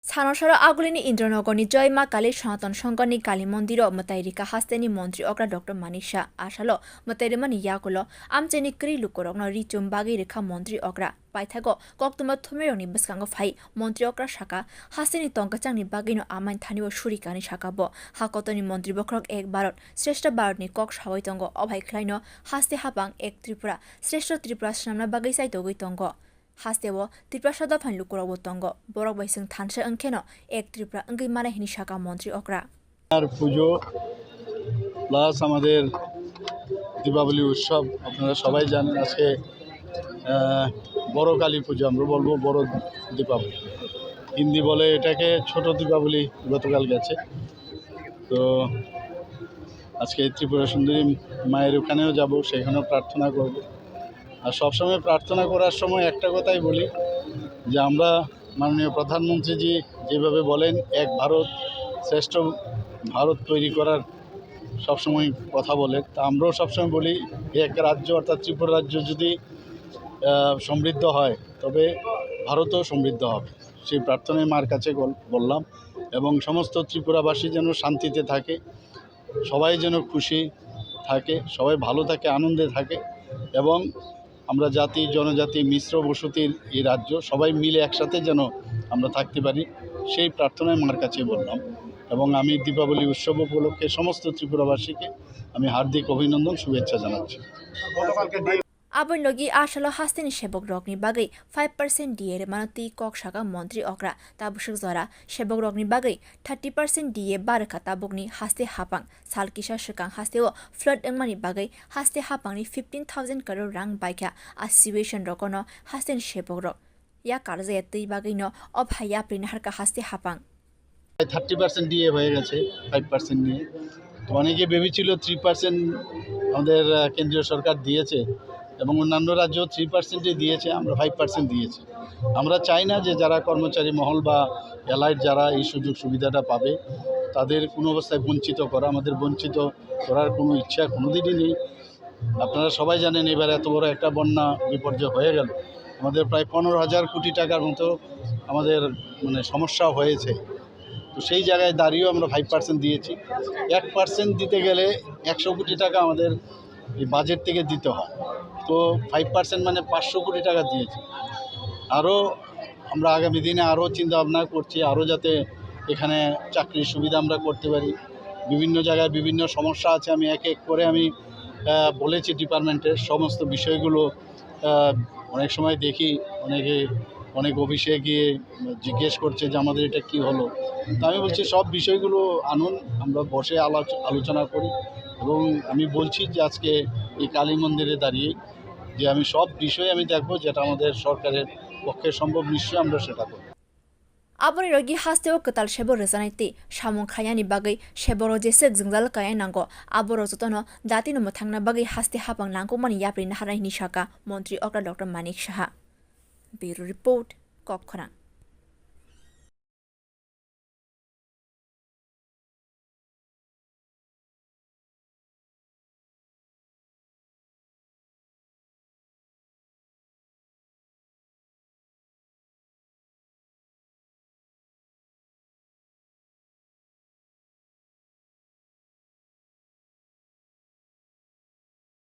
Sanasara agulini Indranagar Joy Maa Kali Santan Sangrong Kali mondir mwtai rikha haste montri Dr.Manik Saha Asalo rimani yagulo amchaini lukorog richum bagwi rikha montri okra paithago koktuma thumeroni baskango phai montri okra sakha haste tongkachangni bagino amain thanibo surikani sakabo hakotoni montri bokrok ek barot shrestha barotni kok sawai tongo obhai khlaino haste hapang ek tripura shrestha tripura snamna bagwi sai togoi tongo Hasteo, Tripura Sada Fan Lukorog Tongo, Borok by Sung Tansa and Keno, Ek Tripura, and Gimana Hinishaka Montri Okra. R Puja plus আমাদের দীপাবলি উৎসব আপনারা সবাই জানেন আজকে বড় কালী পুজো আমরা বলবো বড় দীপাবলি হিন্দি বলে এটাকে ছোট দীপাবলি গতকাল গেছে তো আজকে ত্রিপুরা সুন্দরী মায়ের ওখানেও যাব সেখানেও প্রার্থনা করব আর সব সময় প্রার্থনা করার সময় একটা কথাই বলি যে আমরা মাননীয় প্রধানমন্ত্রীজি যেভাবে বলেন এক ভারত শ্রেষ্ঠ ভারত তৈরি করার সবসময় কথা বলে তা আমরাও সবসময় বলি এক রাজ্য অর্থাৎ ত্রিপুরা রাজ্য যদি সমৃদ্ধ হয় তবে ভারতও সমৃদ্ধ হবে সেই প্রার্থনায় মার কাছে বললাম এবং সমস্ত ত্রিপুরাবাসী যেন শান্তিতে থাকে সবাই যেন খুশি থাকে সবাই ভালো থাকে আনন্দে থাকে এবং আমরা জাতি জনজাতি মিশ্র বসতির এই রাজ্য সবাই মিলে একসাথে যেন আমরা থাকতে পারি সেই প্রার্থনায় মার কাছে বললাম এবং আমি দীপাবলি উৎসব উপলক্ষে সমস্ত ত্রিপুরাবাসীকে আমি হার্দিক অভিনন্দন শুভেচ্ছা জানাচ্ছি Abon logi Asalo haste ni sebok rokni bagwi 5% DA rimano kok saka montri okra tabusuk zora sebok rokni bagwi 30% DA barka tabukni haste hapang salkisa shikang hasteo flood engmani bagwi haste hapang ni 15,000 crore rang baikya a situation rokono haste ni sebok rok ya karje etei bagwi no obhaya prin harka haste hapang 30% DA হয়ে গেছে 5% নিয়ে তো অনেকে ভেবেছিল 3% আমাদের কেন্দ্রীয় সরকার দিয়েছে এবং অন্যান্য রাজ্য 3% দিয়েছে আমরা 5% দিয়েছি আমরা চাই না যে যারা কর্মচারী মহল বা এলাইট যারা এই সুযোগ সুবিধাটা পাবে তাদের কোনো অবস্থায় বঞ্চিত করা আমাদের বঞ্চিত করার কোনো ইচ্ছা কোনোদিনই নেই আপনারা সবাই জানেন এবার এত বড় একটা বন্যা বিপর্যয় হয়ে গেল আমাদের প্রায় 15,000 কোটি টাকার মতো আমাদের সমস্যা হয়েছে তো সেই জায়গায় দাঁড়িয়েও আমরা 5% দিয়েছি 1% দিতে গেলে 100 কোটি টাকা আমাদের এই বাজেট থেকে দিতে হয় তো 5% মানে 500 কোটি টাকা দিয়েছি আরও আমরা আগামী দিনে আরও চিন্তা ভাবনা করছি আরও যাতে এখানে চাকরির সুবিধা আমরা করতে পারি বিভিন্ন জায়গায় বিভিন্ন সমস্যা আছে আমি এক এক করে আমি বলেছি ডিপার্টমেন্টের সমস্ত বিষয়গুলো অনেক সময় দেখি অনেক অফিসে গিয়ে জিজ্ঞেস করছে যে আমাদের এটা কি হলো তো আমি বলছি সব বিষয়গুলো আনুন আমরা বসে আলোচনা করি এবং আমি বলছি যে আজকে এই কালী মন্দিরে দাঁড়িয়ে যে আমি সব বিষয় আমি দেখব যেটা আমাদের সরকারের পক্ষে সম্ভব নিশ্চয়ই আমরা সেটা করব Aboni rogi hasteo ketal shebo rezanaiti samung khayani bagwi sheboro jesek jingjal kaya nango aboro jotono dati no mothangna bagwi haste hapang nangko mani yapri naharai ni saka montri okra Dr.Manik Saha Bureau Report Kokkhorang